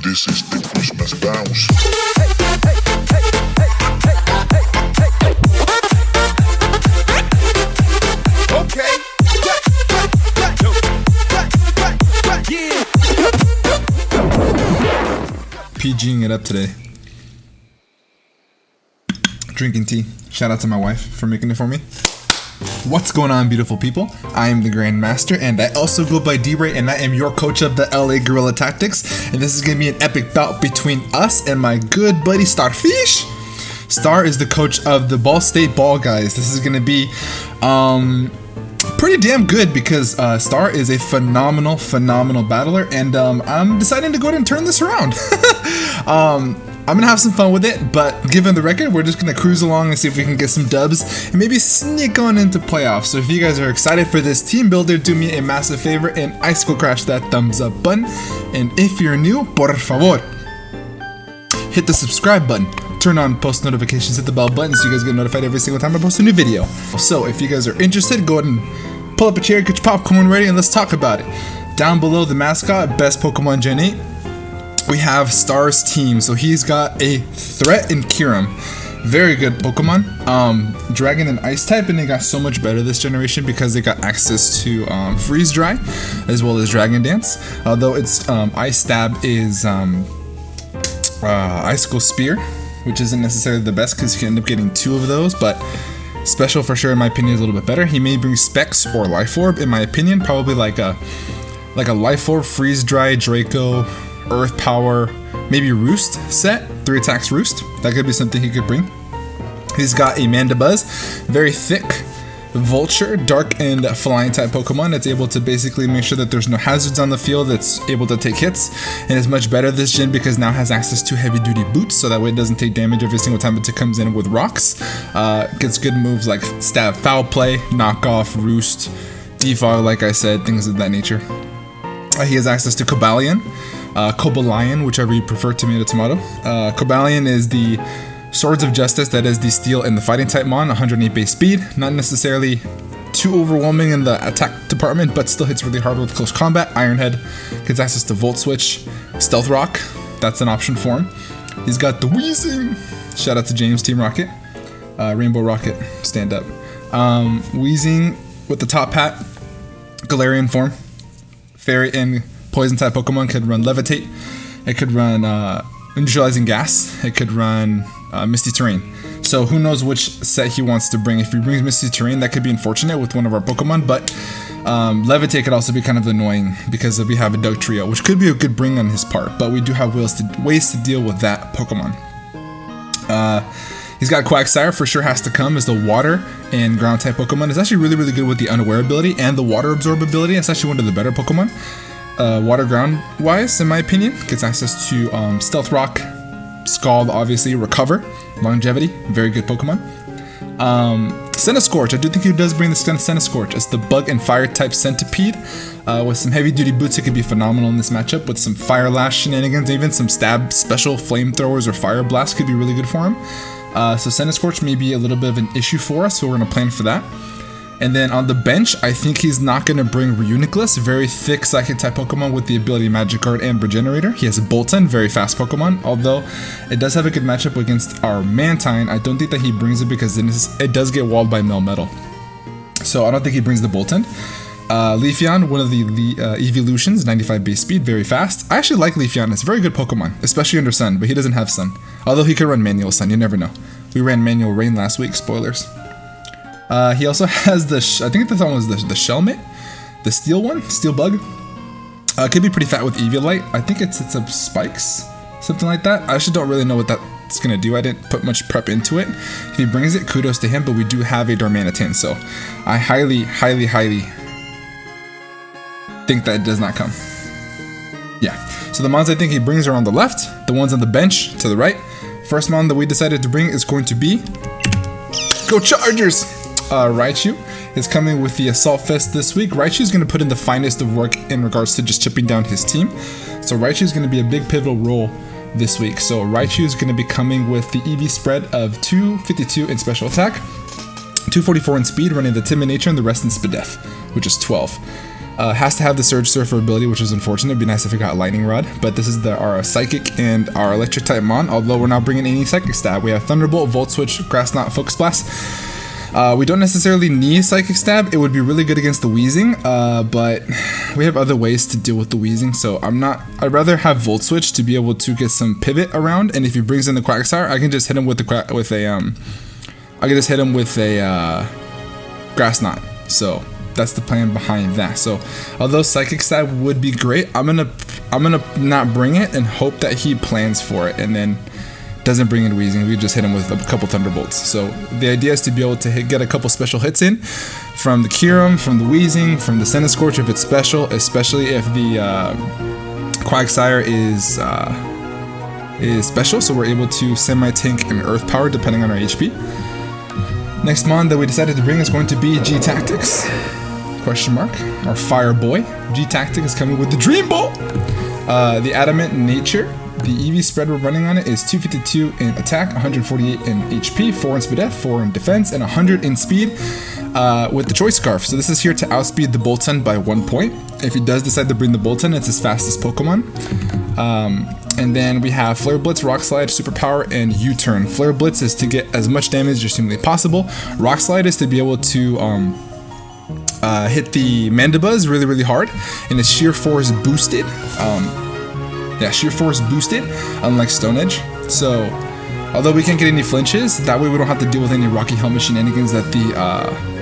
This is the Christmas bounce. Okay. PGing it up today. Drinking tea. Shout out to my wife for making it for me. What's going on, beautiful people? I am the Grandmaster, and I also go by D-Ray, and I am your coach of the LA Guerrilla Tactics. And this is going to be an epic bout between us and my good buddy Starfeesh. Star is the coach of the Ball State Ball Guys. This is going to be pretty damn good because Star is a phenomenal battler, and I'm deciding to go ahead and turn this around. I'm gonna have some fun with it, but given the record, we're just gonna cruise along and see if we can get some dubs and maybe sneak on into playoffs. So if you guys are excited for this team builder, do me a massive favor and icicle crash that thumbs up button. And if you're new, por favor, hit the subscribe button, turn on post notifications, hit the bell button so you guys get notified every single time I post a new video. So if you guys are interested, go ahead and pull up a chair, get your popcorn ready, and let's talk about it. Down below the mascot, best Pokemon Gen 8. We have Star's team, so he's got a threat in Kyurem. Very good Pokemon. Dragon and Ice type, and they got so much better this generation because they got access to Freeze Dry as well as Dragon Dance. Although its Ice Stab is Icicle Spear, which isn't necessarily the best because you can end up getting 2 of those, but Special for sure in my opinion is a little bit better. He may bring Specs or Life Orb in my opinion, probably like a Life Orb, Freeze Dry, Draco, Earth Power, maybe Roost set, 3 attacks Roost. That could be something he could bring. He's got a Mandibuzz, very thick Vulture, Dark and Flying type Pokemon that's able to basically make sure that there's no hazards on the field, that's able to take hits, and is much better this gen because now has access to heavy duty boots, so that way it doesn't take damage every single time it comes in with rocks. Gets good moves like Stab, Foul Play, Knock Off, Roost, Defog, like I said, things of that nature. He has access to Cobalion, Cobalion, whichever you prefer, tomato. Cobalion is the Swords of Justice, that is the Steel and the Fighting type Mon, 108 base speed, not necessarily too overwhelming in the attack department, but still hits really hard with close combat. Ironhead gets access to Volt Switch, Stealth Rock, that's an option for him. He's got the Weezing, shout out to James, Team Rocket, Rainbow Rocket, stand up. Weezing with the top hat, Galarian form, Fairy and Poison type Pokemon could run Levitate, it could run Neutralizing Gas, it could run Misty Terrain. So who knows which set he wants to bring. If he brings Misty Terrain, that could be unfortunate with one of our Pokemon, but Levitate could also be kind of annoying because we have a Doug Trio, which could be a good bring on his part, but we do have ways to deal with that Pokemon. He's got Quagsire, for sure has to come as the Water and Ground type Pokemon. It's actually really good with the Unaware ability and the Water Absorb ability. It's actually one of the better Pokemon. Water Ground wise, in my opinion, gets access to Stealth Rock, Scald, obviously, Recover, Longevity, very good Pokemon. Centiskorch, I do think he does bring the Centiskorch. It's the Bug and Fire type Centipede. With some heavy duty boots, it could be phenomenal in this matchup. With some Fire Lash shenanigans, even some Stab special flamethrowers or Fire Blast could be really good for him. So Centiskorch may be a little bit of an issue for us, so we're going to plan for that. And then on the bench, I think he's not going to bring Reuniclus, very thick Psychic type Pokemon with the ability Magic Guard and Regenerator. He has a Bolton, very fast Pokemon, although it does have a good matchup against our Mantine. I don't think that he brings it because it does get walled by Melmetal. So I don't think he brings the Bolton. Leafeon, one of the evolutions, 95 base speed, very fast. I actually like Leafeon, it's a very good Pokemon, especially under Sun, but he doesn't have Sun. Although he could run Manual Sun, you never know. We ran Manual Rain last week, spoilers. He also has I think this one was the Shelmet, the Steel one, Steel Bug. Could be pretty fat with Eviolite. I think it's a Spikes, something like that. I actually don't really know what that's gonna do. I didn't put much prep into it. If he brings it, kudos to him, but we do have a Darmanitan, so I highly think that it does not come. Yeah, so the mons I think he brings are on the left, the ones on the bench to the right. First mon that we decided to bring is going to be Go Chargers! Raichu is coming with the Assault Fest this week. Raichu is going to put in the finest of work in regards to just chipping down his team. So Raichu is going to be a big pivotal role this week. So Raichu is going to be coming with the EV spread of 252 in special attack, 244 in speed, running the Timid Nature, and the rest in Spadef, which is 12. Has to have the Surge Surfer ability, which is unfortunate. It'd be nice if it got Lightning Rod. But this is our Psychic and our Electric type Mon, although we're not bringing any Psychic stab. We have Thunderbolt, Volt Switch, Grass Knot, Focus Blast. We don't necessarily need Psychic Stab. It would be really good against the Weezing, but we have other ways to deal with the Weezing, so I'd rather have Volt Switch to be able to get some pivot around, and if he brings in the Quagsire, I can just hit him with a Grass Knot. So that's the plan behind that. So although Psychic Stab would be great, I'm gonna not bring it and hope that he plans for it and then doesn't bring in Weezing. We just hit him with a couple Thunderbolts. So the idea is to be able to get a couple special hits in from the Kyurem, from the Weezing, from the Scorch if it's special, especially if the Quagsire is special. So we're able to semi-tank an Earth Power depending on our HP. Next Mon that we decided to bring is going to be G-Tactics. Question mark. Our Fire Boy. G-Tactic is coming with the Dream Bolt. The Adamant Nature. The EV spread we're running on it is 252 in attack, 148 in HP, 4 in speed, 4 in defense, and 100 in speed with the Choice Scarf. So this is here to outspeed the Bolton by 1 point. If he does decide to bring the Bolton, it's his fastest Pokemon. And then we have Flare Blitz, Rock Slide, Superpower, and U-Turn. Flare Blitz is to get as much damage as humanly possible. Rock Slide is to be able to hit the Mandibuzz really, really hard, and it's Sheer Force boosted. Sheer Force boosted, unlike Stone Edge. So, although we can't get any flinches, that way we don't have to deal with any Rocky Helmet shenanigans that the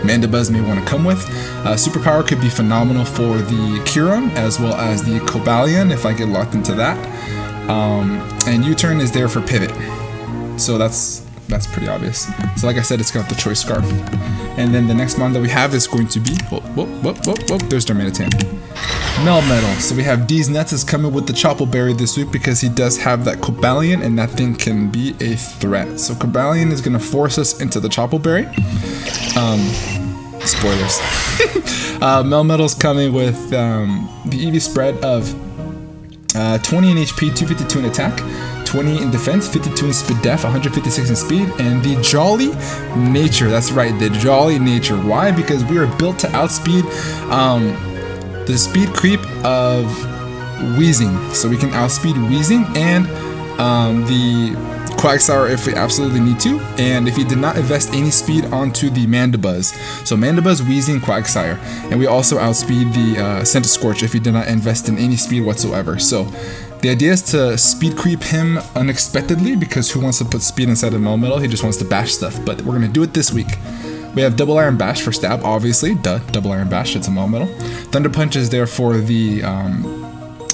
Mandibuzz may want to come with. Superpower could be phenomenal for the Kyurem, as well as the Cobalion, if I get locked into that. And U-Turn is there for pivot. So that's pretty obvious. So like I said, it's got the Choice Scarf. And then the next Mon that we have is going to be... there's Darmanitan. Melmetal. So we have D's Nuts is coming with the Chople Berry this week because he does have that Cobalion, and that thing can be a threat. So Cobalion is going to force us into the Chople Berry. Spoilers. Melmetal's coming with the EV spread of 20 in HP, 252 in attack, 20 in defense, 52 in speed def, 156 in speed, and the Jolly Nature. That's right, the Jolly Nature. Why? Because we are built to outspeed the speed creep of Weezing. So we can outspeed Weezing and the Quagsire if we absolutely need to, and if he did not invest any speed onto the Mandibuzz. So Mandibuzz, Weezing, Quagsire, and we also outspeed the Scorch if he did not invest in any speed whatsoever. So the idea is to speed creep him unexpectedly, because who wants to put speed inside of Melmetal? He just wants to bash stuff, but we're gonna do it this week. We have Double Iron Bash for stab, obviously, Double Iron Bash, it's a Melmetal. Thunder Punch is there for the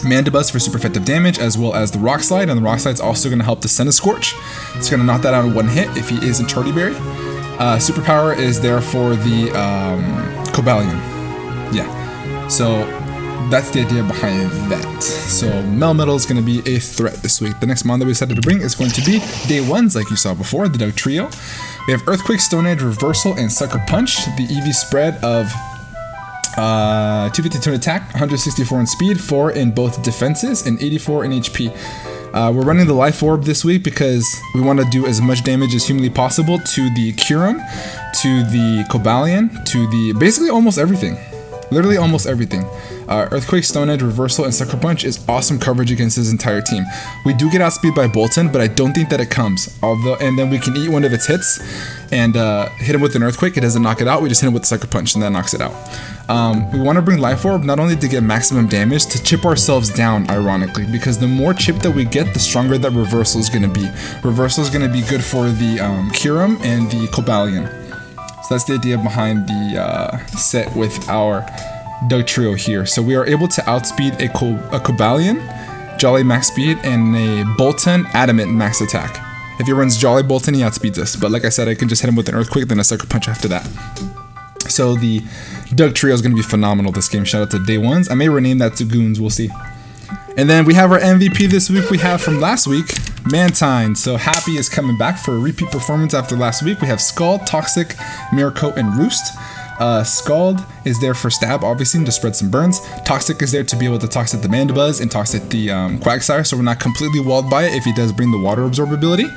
Mandibuzz for super effective damage, as well as the Rock Slide, and the Rock Slide's also going to help the Scorch. It's going to knock that out in one hit if he is in Charty Berry. Superpower is there for the Cobalion. Yeah, so that's the idea behind that. So Melmetal is going to be a threat this week. The next Mon that we decided to bring is going to be Day 1s, like you saw before, the Doug Trio. We have Earthquake, Stone Edge, Reversal, and Sucker Punch. The EV spread of 252 in attack, 164 in speed, 4 in both defenses, and 84 in HP. We're running the Life Orb this week because we want to do as much damage as humanly possible to the Kyurem, to the Cobalion, to the basically almost everything. Literally almost everything. Earthquake, Stone Edge, Reversal, and Sucker Punch is awesome coverage against his entire team. We do get outspeed by Bolton, but I don't think that it comes. And then we can eat one of its hits and hit him with an Earthquake. It doesn't knock it out. We just hit him with the Sucker Punch, and that knocks it out. We want to bring Life Orb not only to get maximum damage, to chip ourselves down, ironically, because the more chip that we get, the stronger that Reversal is going to be. Reversal is going to be good for the Kyurem and the Cobalion. So that's the idea behind the set with our Doug Trio here. So we are able to outspeed a Cobalion, Jolly max speed, and a Bolton Adamant max attack. If he runs Jolly Bolton, he outspeeds us. But like I said, I can just hit him with an Earthquake, then a Sucker Punch after that. So the Doug Trio is going to be phenomenal this game. Shout out to Day 1s. I may rename that to Goons, we'll see. And then we have our MVP this week. We have from last week, Mantine. So Happy is coming back for a repeat performance after last week. We have Scald, Toxic, Mirror, and Roost. Scald is there for stab, obviously, and to spread some burns. Toxic is there to be able to toxic the Mandibuzz and toxic the Quagsire, so we're not completely walled by it if he does bring the water absorb ability.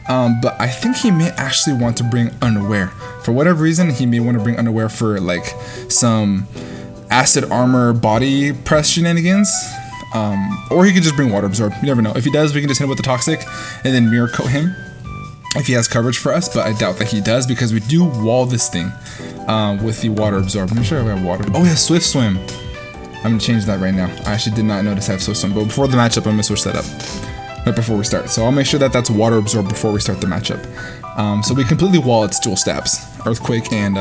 But I think he may actually want to bring Unaware. For whatever reason, he may want to bring Unaware for like some acid armor body press shenanigans. Or he could just bring water absorb. You never know. If he does, we can just hit him with the toxic and then mirror coat him if he has coverage for us, but I doubt that he does because we do wall this thing with the water absorb. I'm sure we have water. Oh, we have swift swim. I'm gonna change that right now. I actually did not notice I have swift swim, but before the matchup, I'm gonna switch that up right before we start. So I'll make sure that that's water absorb before we start the matchup. So we completely wall its dual stabs, earthquake and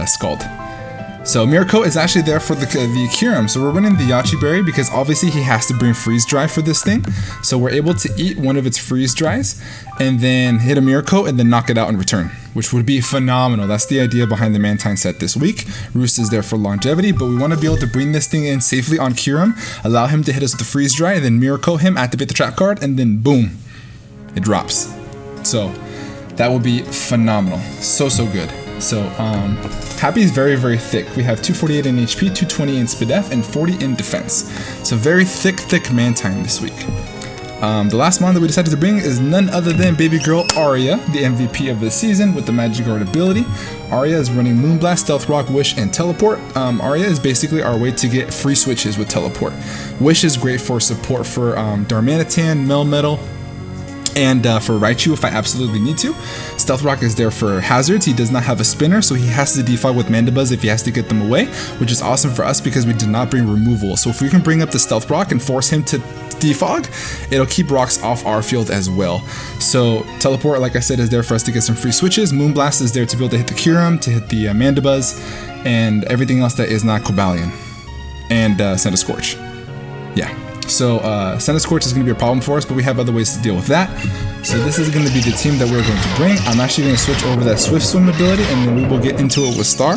scald. So Mirror Coat is actually there for the Kyurem. So we're running the Yachi Berry because obviously he has to bring Freeze Dry for this thing. So we're able to eat one of its Freeze Dries and then hit a Mirror Coat and then knock it out in return, which would be phenomenal. That's the idea behind the Mantine set this week. Roost is there for longevity, but we want to be able to bring this thing in safely on Kyurem, allow him to hit us with the Freeze Dry, and then Mirror Coat him, activate the trap card, and then boom, it drops. So that would be phenomenal. So good. So Happy is very, very thick. We have 248 in HP, 220 in SPDF, and 40 in defense. So very thick Mantine this week. The last mon that we decided to bring is none other than baby girl Arya, the MVP of the season with the Magic Guard ability. Arya is running Moonblast, Stealth Rock, Wish, and Teleport. Arya is basically our way to get free switches with Teleport. Wish is great for support for Darmanitan, Melmetal, and for Raichu if I absolutely need to. Stealth Rock is there for hazards. He does not have a spinner, so he has to defog with Mandibuzz if he has to get them away, which is awesome for us because we did not bring removal. So if we can bring up the Stealth Rock and force him to defog, it'll keep rocks off our field as well. So Teleport, like I said, is there for us to get some free switches. Moonblast is there to be able to hit the Kyurem, to hit the Mandibuzz, and everything else that is not Cobalion. And Send a Scorch. Yeah. So Send a Scorch is going to be a problem for us, but we have other ways to deal with that. So this is going to be the team that we're going to bring. I'm actually going to switch over that Swift Swim ability, and then we will get into it with Star.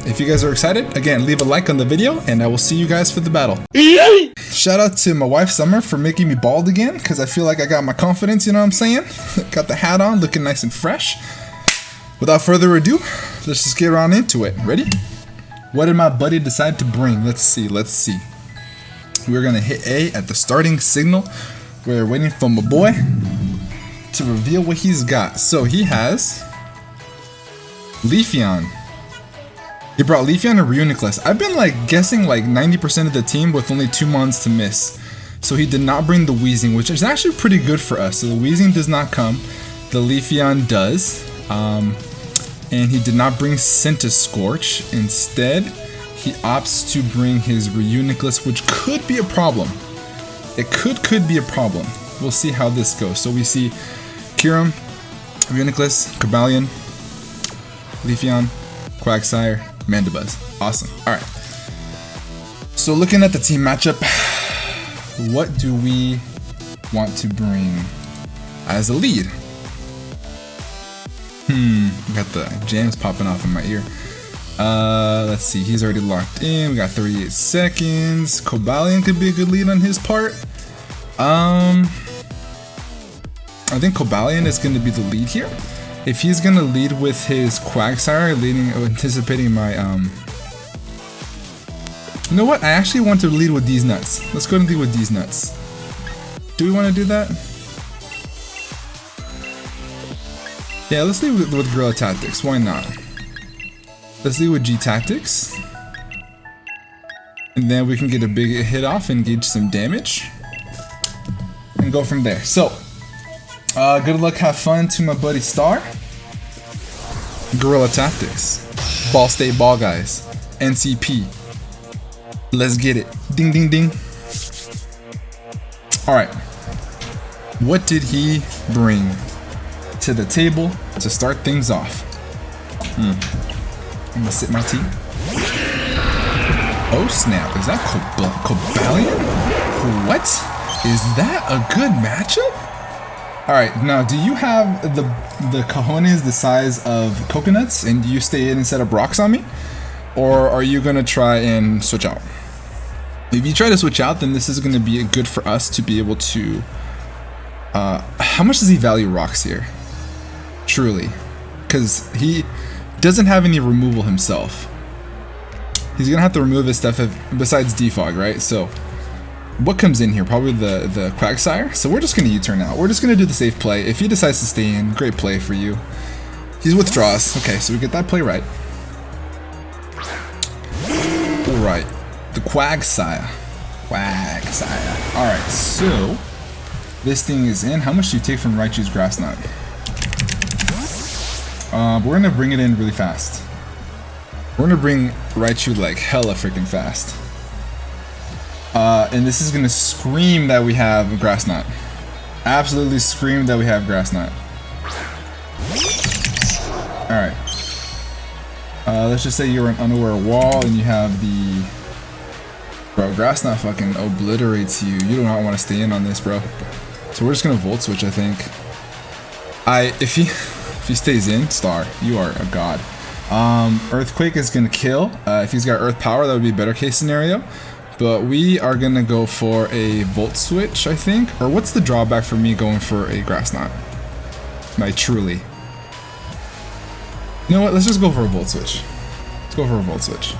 If you guys are excited, again, leave a like on the video, and I will see you guys for the battle. Shout out to my wife Summer for making me bald again, because I feel like I got my confidence, you know what I'm saying? Got the hat on, looking nice and fresh. Without further ado, let's just get right into it. Ready? What did my buddy decide to bring? Let's see. We're gonna hit A at the starting signal. We're waiting for my boy to reveal what he's got. So he has Leafeon. He brought Leafeon and Reuniclus. I've been like guessing like 90% of the team with only 2 mons to miss. So he did not bring the Weezing, which is actually pretty good for us. So the Weezing does not come. The Leafeon does. And he did not bring Scorch. Instead, he opts to bring his Reuniclus, which could be a problem. It could be a problem. We'll see how this goes. So we see Kyurem, Reuniclus, Cobalion, Leafeon, Quagsire, Mandibuzz. Awesome. Alright. So looking at the team matchup, what do we want to bring as a lead? Got the jams popping off in my ear. Let's see, he's already locked in. We got 38 seconds. Cobalion could be a good lead on his part. I think Cobalion is going to be the lead here. If he's going to lead with his Quagsire, anticipating my, you know what? I actually want to lead with these nuts. Let's go and lead with these nuts. Do we want to do that? Yeah, let's lead with Guerrilla Tactics. Why not? Let's lead with G Tactics. And then we can get a big hit off and gauge some damage. And go from there. So, good luck, have fun to my buddy Star. Guerrilla Tactics. Ball State Ball Guys. NCP. Let's get it. Ding, ding, ding. Alright. What did he bring to the table to start things off? I'm gonna sip my tea. Oh snap, is that Cobalion? What? Is that a good matchup? Alright, now do you have the cojones the size of coconuts and do you stay in and set up rocks on me? Or are you gonna try and switch out? If you try to switch out, then this is gonna be good for us to be able to how much does he value rocks here? Truly. Because he doesn't have any removal himself. He's gonna have to remove his stuff besides defog, right? So what comes in here? Probably the Quagsire. So we're just gonna U-turn out. We're just gonna do the safe play. If he decides to stay in, great play for you. He withdraws. Okay, so we get that play right. Alright. The Quagsire. Quagsire. Alright, so this thing is in. How much do you take from Raichu's Grass Knot? We're gonna bring it in really fast. We're gonna bring Raichu like hella freaking fast. And this is gonna scream that we have a Grass Knot. Absolutely scream that we have Grass Knot. Alright. Let's just say you're an unaware wall and you have the... Bro, Grass Knot fucking obliterates you. You do not want to stay in on this, bro. So we're just gonna Volt Switch, I think. If he stays in, Star, you are a god. Earthquake is gonna kill. If he's got Earth Power, that would be a better case scenario. But we are gonna go for a Volt Switch, I think. Or what's the drawback for me going for a Grass Knot? Like, truly. You know what? Let's just go for a Volt Switch. Let's go for a Volt Switch.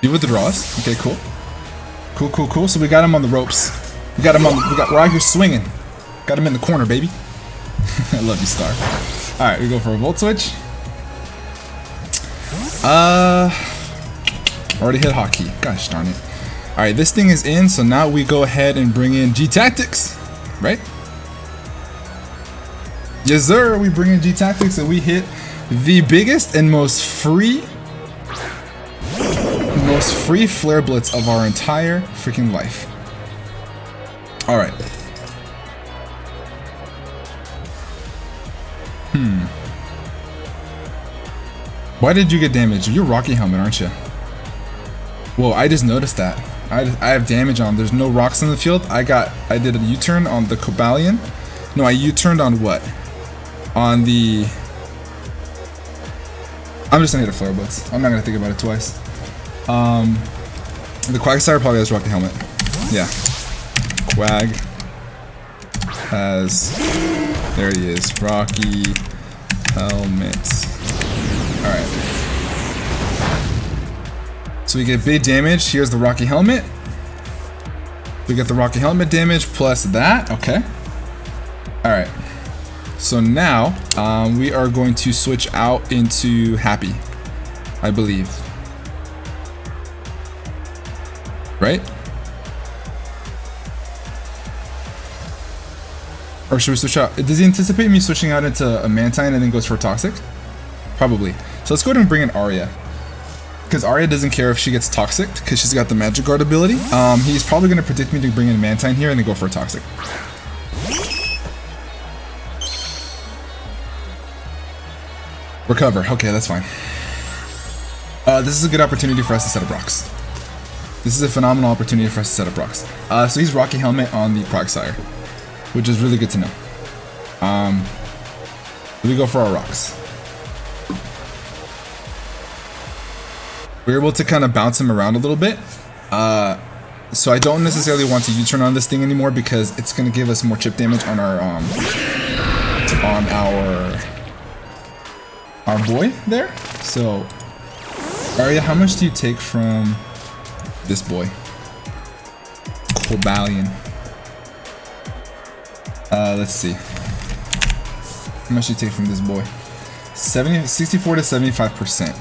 He withdraws. Okay, cool. Cool. So we got him on the ropes. We're out here swinging. Got him in the corner, baby. I love you, Star. Alright, we go for a Volt Switch. Already hit Hotkey. Gosh darn it. Alright, this thing is in, so now we go ahead and bring in G-Tactics. Right? Yes, sir. We bring in G-Tactics and we hit the biggest and most free Flare Blitz of our entire freaking life. Alright. Why did you get damaged? You're Rocky Helmet, aren't you? Whoa, I just noticed that. I have damage on. There's no rocks in the field. I did a U-turn on the Cobalion. No, I U-turned on what? On the... I'm just gonna hit a Flare Blitz. I'm not gonna think about it twice. The Quagsire probably has Rocky Helmet. Yeah. Quag has... There he is. Rocky Helmet. Alright. So we get big damage. Here's the Rocky Helmet. We get the Rocky Helmet damage plus that. Okay. Alright. So now, we are going to switch out into Happy, I believe. Right? Or should we switch out? Does he anticipate me switching out into a Mantine and then goes for Toxic? Probably. So let's go ahead and bring in Arya. Because Arya doesn't care if she gets Toxic because she's got the Magic Guard ability. He's probably going to predict me to bring in Mantine here and then go for a Toxic. Recover. Okay, that's fine. This is a good opportunity for us to set up rocks. This is a phenomenal opportunity for us to set up rocks. So he's Rocky Helmet on the Quagsire, which is really good to know. We go for our rocks. We're able to kind of bounce him around a little bit. So I don't necessarily want to U-turn on this thing anymore because it's going to give us more chip damage on our boy there. So Arya, how much do you take from this boy? Cobalion. Let's see. How much do you take from this boy? 64 to 75%.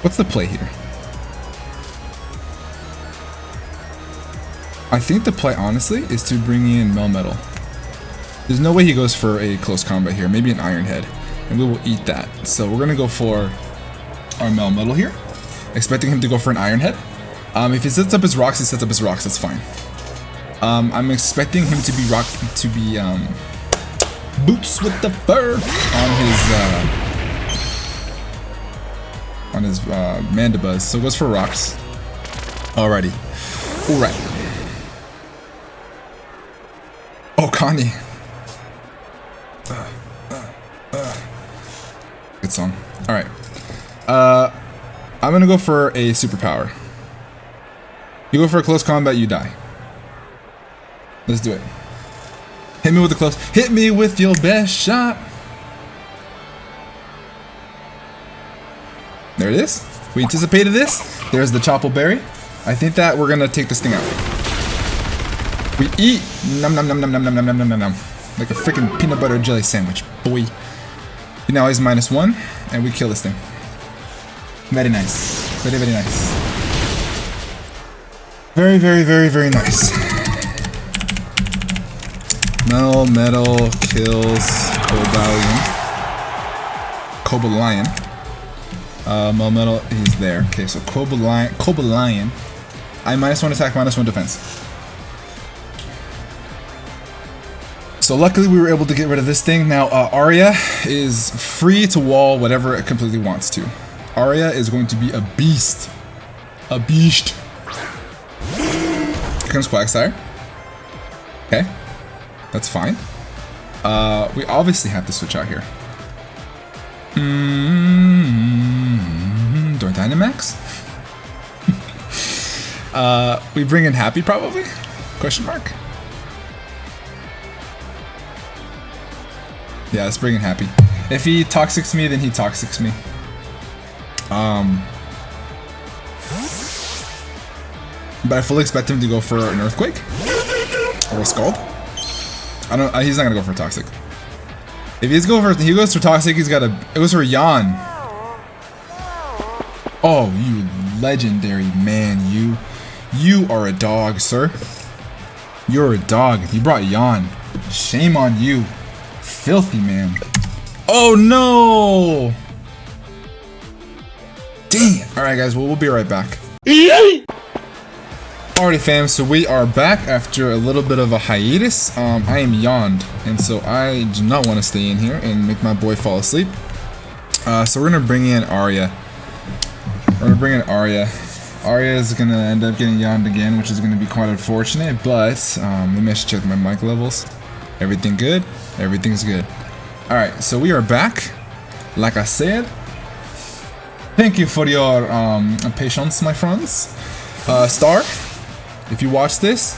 What's the play here? I think the play, honestly, is to bring in Melmetal. There's no way he goes for a close combat here. Maybe an Iron Head. And we will eat that. So we're going to go for our Melmetal here. Expecting him to go for an Iron Head. If he sets up his rocks, he sets up his rocks. That's fine. I'm expecting him to be boots with the fur on his Mandibuzz. So it goes for rocks. Alrighty. Alright. Oh, Connie. Good song. Alright. I'm gonna go for a superpower. You go for a close combat, you die. Let's do it. Hit me with the close. Hit me with your best shot. There it is. We anticipated this. There's the Chople Berry. I think that we're gonna take this thing out. We eat. Nom nom nom nom nom nom nom nom nom nom. Like a freaking peanut butter and jelly sandwich, boy. You Now he's -1, and we kill this thing. Very nice. Very, very nice. Very, very, very, very nice. Metal kills Cobalion. Metal, he's there. Okay, so Cobalion. I -1 attack, -1 defense. So luckily we were able to get rid of this thing. Now Arya is free to wall whatever it completely wants to. Arya is going to be a beast. A beast. Here comes Quagsire. Okay. That's fine. We obviously have to switch out here. Don't Dynamax? We bring in Happy probably? Question mark? Yeah, let's bring in Happy. If he Toxics me, then he Toxics me. But I fully expect him to go for an Earthquake or a Scald. He's not gonna go for a Toxic. If he goes for Toxic, he's got it goes for a Yawn. Oh, you legendary man, you are a dog, sir. You're a dog. You brought Yawn. Shame on you. Filthy man. Oh no! Dang it. Alright guys, well, we'll be right back. Alrighty fam, so we are back after a little bit of a hiatus. I am yawned, and so I do not want to stay in here and make my boy fall asleep. So we're gonna bring in Arya. Arya is gonna end up getting yawned again, which is gonna be quite unfortunate, but let me actually check my mic levels. Everything good? Everything's good. Alright, so we are back. Like I said, thank you for your patience, my friends. Star, if you watch this,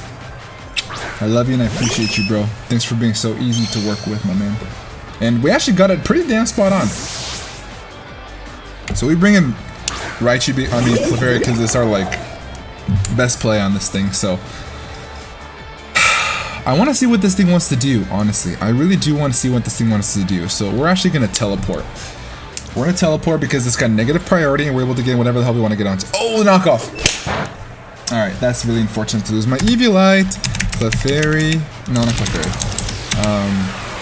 I love you and I appreciate you, bro. Thanks for being so easy to work with, my man. And we actually got it pretty damn spot on. So we bring in Raichu, Clefairy, because it's our, like, best play on this thing, so. I want to see what this thing wants to do, honestly. I really do want to see what this thing wants to do. So we're actually going to teleport. We're going to teleport because it's got negative priority and we're able to get whatever the hell we want to get onto. Oh, the knockoff! Alright, that's really unfortunate to lose my Eviolite, Clefairy. No, not Clefairy.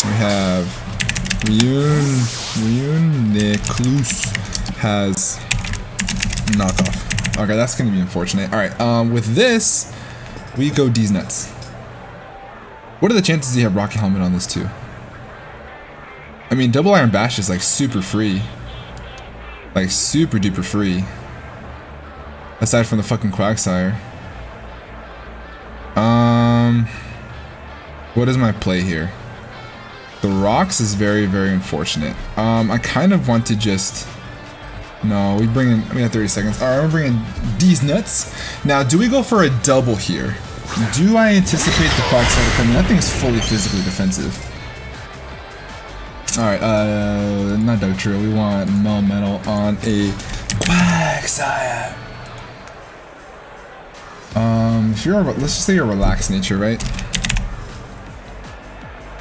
We have Reuniclus has knockoff. Okay, that's going to be unfortunate. Alright, with this, we go D's nuts. What are the chances you have Rocky Helmet on this too? I mean, Double Iron Bash is like super free. Like super duper free. Aside from the fucking Quagsire. What is my play here? The Rocks is very, very unfortunate. I kind of want to just... No, we have 30 seconds. Alright, I'm bringing these nuts. Now, do we go for a double here? Do I anticipate the Quagsire coming? That thing is fully physically defensive. Alright, not Dugtrio. We want Melmetal on a Quagsire. If you're let's just say you're a relaxed nature, right?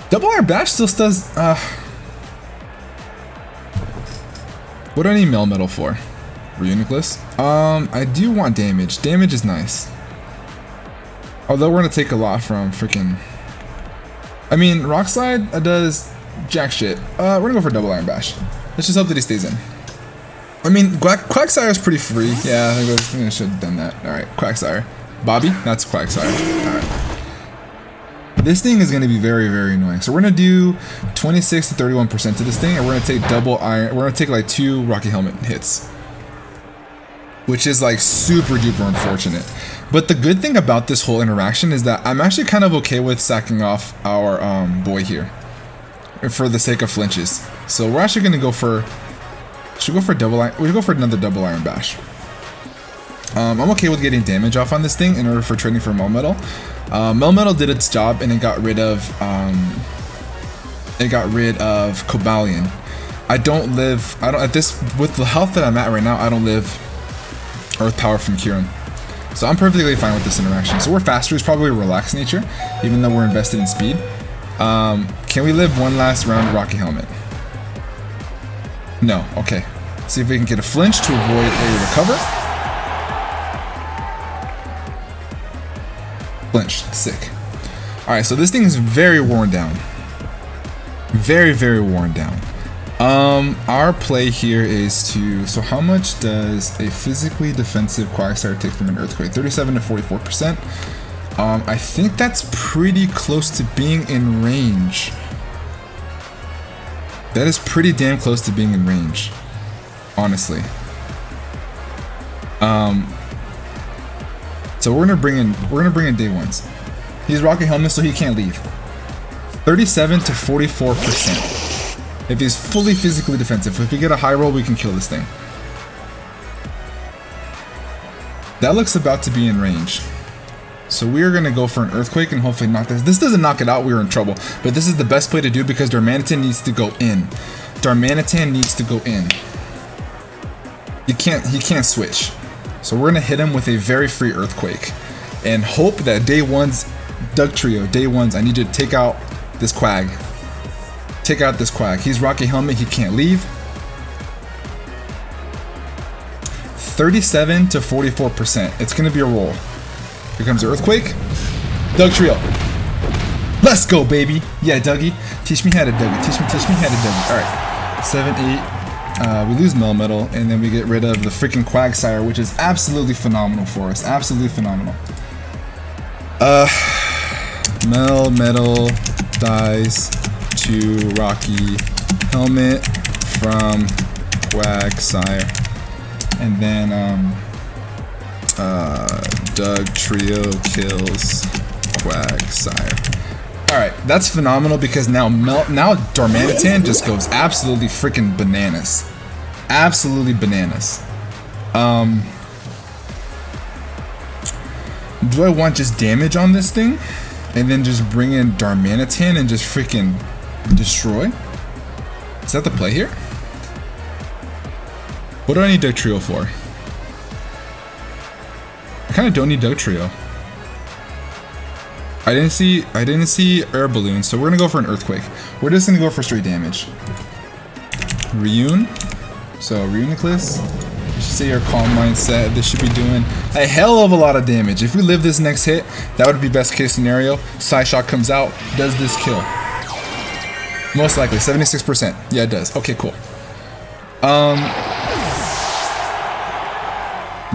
Double Iron Bash still does, what do I need Melmetal for? Reuniclus? I do want damage. Damage is nice. Although we're gonna take a lot from freaking... I mean, Rock Slide does jack shit. We're gonna go for Double Iron Bash. Let's just hope that he stays in. I mean, Quagsire is pretty free. Yeah, I think I should have done that. Alright, Quagsire. Bobby? That's Quagsire. Alright. This thing is gonna be very, very annoying. So we're gonna do 26 to 31% to this thing, and we're gonna take double iron. We're gonna take like 2 Rocky Helmet hits. Which is like super duper unfortunate. But the good thing about this whole interaction is that I'm actually kind of okay with sacking off our boy here for the sake of flinches. So we're actually gonna go for double iron. We should go for another Double Iron Bash. I'm okay with getting damage off on this thing in order for trading for Melmetal. Melmetal did its job and it got rid of Cobalion. With the health that I'm at right now, I don't live Earth Power from Kieran. So I'm perfectly fine with this interaction. So we're faster, it's probably a relaxed nature, even though we're invested in speed. Can we live one last round of Rocky Helmet? No, okay. See if we can get a flinch to avoid a recover. Flinch, sick. Alright, so this thing is very worn down. Very, very worn down. Our play here is to, so how much does a physically defensive Quagsire take from an Earthquake? 37 to 44%. I think that's pretty close to being in range. That is pretty damn close to being in range, honestly. So we're gonna bring in day ones. He's rocking helmet, so he can't leave. 37 to 44%. If he's fully physically defensive, if we get a high roll, we can kill this thing. That looks about to be in range. So we're gonna go for an Earthquake and hopefully knock this. This doesn't knock it out, we were in trouble. But this is the best play to do because Darmanitan needs to go in. Darmanitan needs to go in. He can't switch. So we're gonna hit him with a very free Earthquake. And hope that day one's Doug Trio, day ones, I need you to take out this Quag. Take out this Quag. He's rocking helmet, he can't leave. 37 to 44%. It's gonna be a roll. Here comes the Earthquake. Doug Trio. Let's go, baby. Yeah, Dougie. Teach me how to Dougie. Teach me how to Dougie. Alright. 7, 8. We lose Melmetal, and then we get rid of the freaking Quagsire, which is absolutely phenomenal for us. Absolutely phenomenal. Melmetal dies to Rocky Helmet from Quagsire. And then Doug Trio kills Quagsire. Alright, that's phenomenal because now Darmanitan just goes absolutely freaking bananas. Absolutely bananas. Do I want just damage on this thing? And then just bring in Darmanitan and just freaking destroy? Is that the play here? What do I need Doug Trio for? I kind of don't need Doug Trio. I didn't see air balloon, so we're gonna go for an Earthquake. We're just gonna go for straight damage. Reun. So Reuniclus. You should say your calm mindset. This should be doing a hell of a lot of damage. If we live this next hit, that would be best case scenario. Psyshock comes out. Does this kill? Most likely, 76%. Yeah, it does. Okay, cool.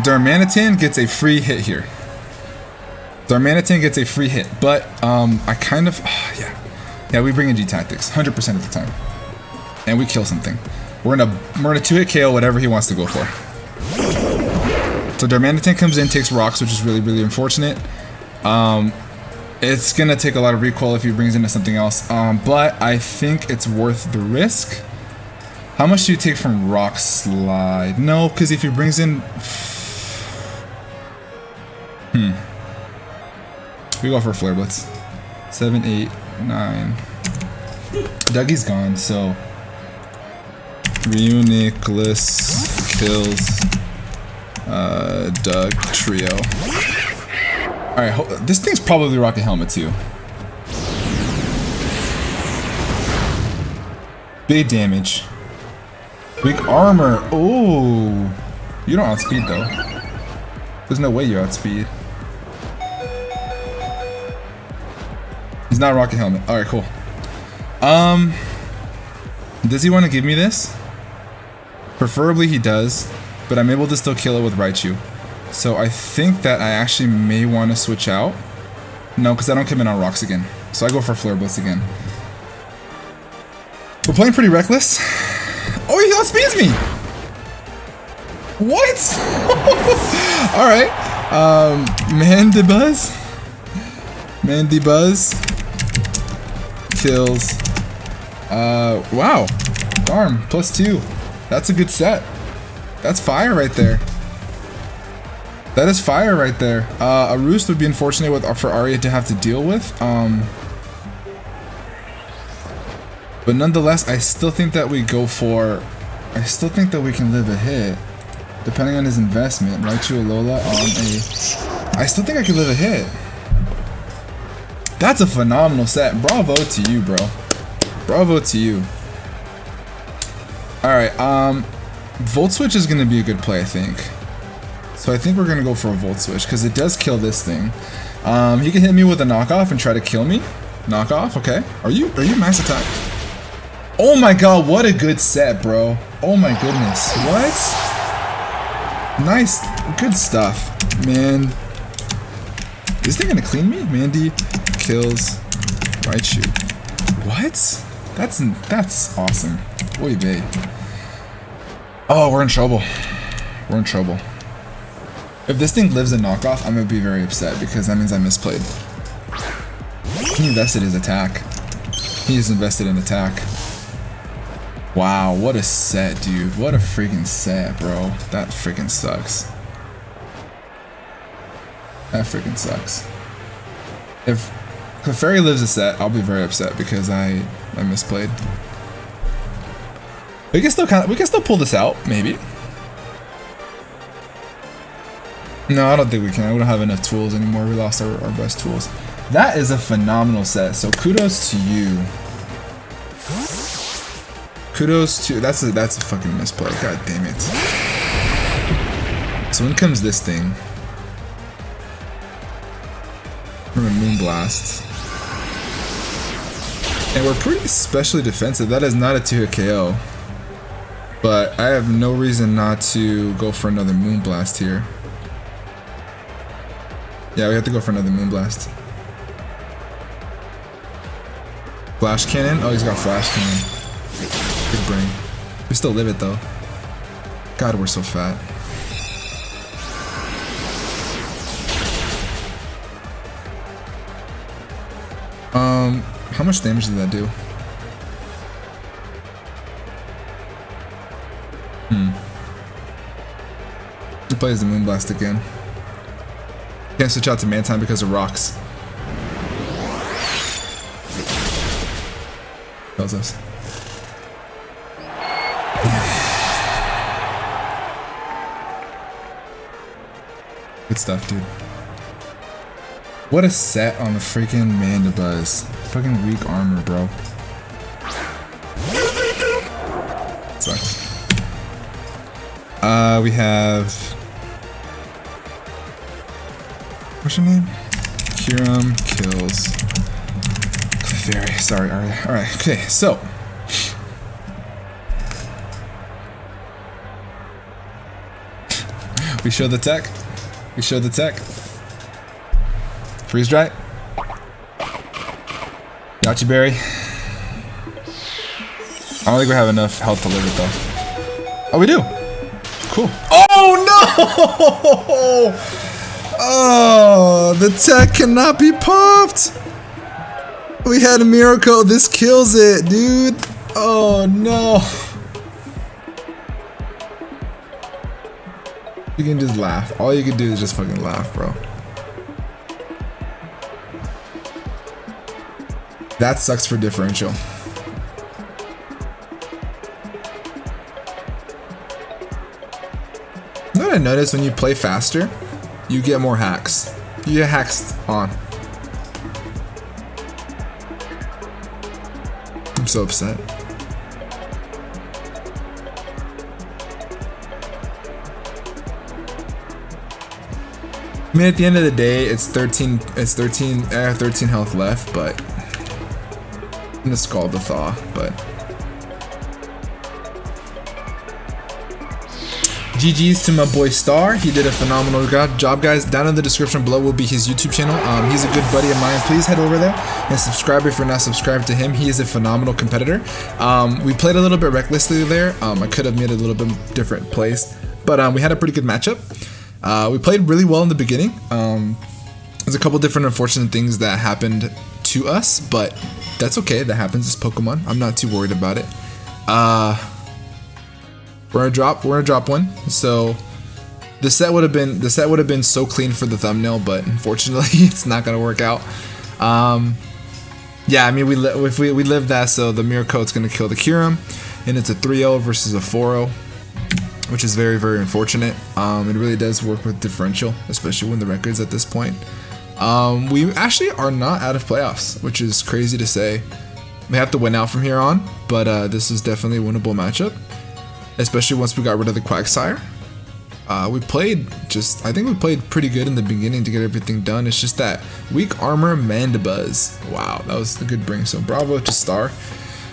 Darmanitan gets a free hit here. Darmanitan gets a free hit, but I kind of, yeah, we bring in G Tactics 100% of the time, and we kill something. We're gonna 2-hit KO whatever he wants to go for. So Darmanitan comes in, takes rocks, which is really, really unfortunate. It's gonna take a lot of recoil if he brings into something else, but I think it's worth the risk. How much do you take from Rock Slide? No, because if he brings in, we go for Flare Blitz. 7, 8, 9. Dougie's gone, so Reuniclus kills Doug Trio. Alright, this thing's probably rocking helmet too. Big damage. Big armor. Oh, you don't outspeed though. There's no way you outspeed. He's not rocking helmet. Alright, cool. Does he want to give me this? Preferably he does, but I'm able to still kill it with Raichu. So I think that I actually may want to switch out. No, because I don't come in on rocks again. So I go for Flare Blitz again. We're playing pretty reckless. Oh, he outspeeds me! What? Alright. Mandibuzz. Mandibuzz kills. Wow. Darn, +2. That's a good set. That's fire right there. That is fire right there. A Roost would be unfortunate for Arya to have to deal with. But nonetheless, I still think that we go for... I still think that we can live a hit. Depending on his investment. Raichu Alola on a... I still think I could live a hit. That's a phenomenal set. Bravo to you, bro. Bravo to you. Alright, Volt Switch is going to be a good play, I think. So I think we're going to go for a Volt Switch, because it does kill this thing. He can hit me with a knockoff and try to kill me. Knockoff, okay. Are you max attack? Oh my god, what a good set, bro. Oh my goodness. What? Nice. Good stuff. Man. Is this thing going to clean me? Mandy kills Raichu. What? That's awesome. Oy vey. Oh, we're in trouble. We're in trouble. If this thing lives a knockoff, I'm gonna be very upset because that means I misplayed. He invested his attack. He's invested in attack. Wow, what a set, dude. What a freaking set, bro. That freaking sucks. That freaking sucks. If Clefairy lives a set, I'll be very upset because I misplayed. We can still pull this out, maybe. No, I don't think we can. We don't have enough tools anymore. We lost our best tools. That is a phenomenal set. So kudos to you. Kudos to that's a fucking misplay. God damn it. So in comes this thing. We're gonna Moonblast. And we're pretty especially defensive. That is not a 2-hit KO. But I have no reason not to go for another Moonblast here. Yeah, we have to go for another Moonblast. Flash Cannon? Oh, he's got Flash Cannon. Big brain. We still live it though. God, we're so fat. How much damage did that do? He plays the Moonblast again. Can't switch out to Mantine because of rocks. Kills us. Good stuff, dude. What a set on the freaking Mandibuzz. Fucking weak armor, bro. Sucks. We have... What's your name? Kiram kills Clefairy. Sorry, alright, okay, so. We show the tech. We show the tech. Freeze dry. Yachi Berry. I don't think we have enough health to live it though. Oh, we do. Cool. Oh no! Oh, the tech cannot be popped. We had a miracle. This kills it, dude. Oh no. You can just laugh. All you can do is just fucking laugh, bro. That sucks for differential. You know what I noticed when you play faster? You get more hacks. You get hacks on. I'm so upset. I mean, at the end of the day, it's 13 health left, but I'm gonna scald the thaw, but GG's to my boy Star. He did a phenomenal job, guys. Down in the description below will be his YouTube channel. He's a good buddy of mine. Please head over there and subscribe if you're not subscribed to him. He is a phenomenal competitor. We played a little bit recklessly there. I could have made a little bit different plays, but we had a pretty good matchup. We played really well in the beginning. There's a couple different unfortunate things that happened to us, but that's okay. That happens. It's Pokemon. I'm not too worried about it. We're gonna drop one. So the set would have been so clean for the thumbnail, but unfortunately it's not gonna work out. Yeah, I mean we live that, so the mirror coat's gonna kill the Kiram, and it's a 3-0 versus a 4-0, which is very, very unfortunate. It really does work with differential, especially when the record's at this point. We actually are not out of playoffs, which is crazy to say. We have to win out from here on, but this is definitely a winnable matchup. especially once we got rid of the Quagsire. I think we played pretty good in the beginning to get everything done. It's just that weak armor Mandibuzz. Wow, that was a good bring. So bravo to Star.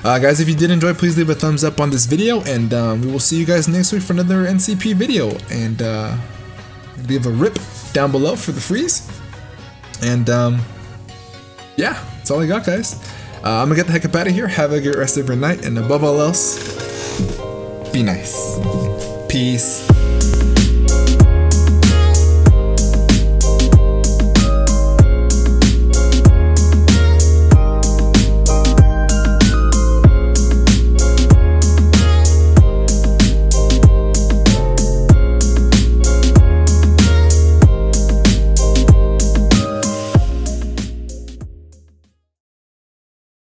Guys, if you did enjoy, please leave a thumbs up on this video, and we will see you guys next week for another NCP video. And leave a rip down below for the freeze. And yeah, that's all I got, guys. I'm gonna get the heck up out of here. Have a good rest of your night, and above all else, be nice. Peace.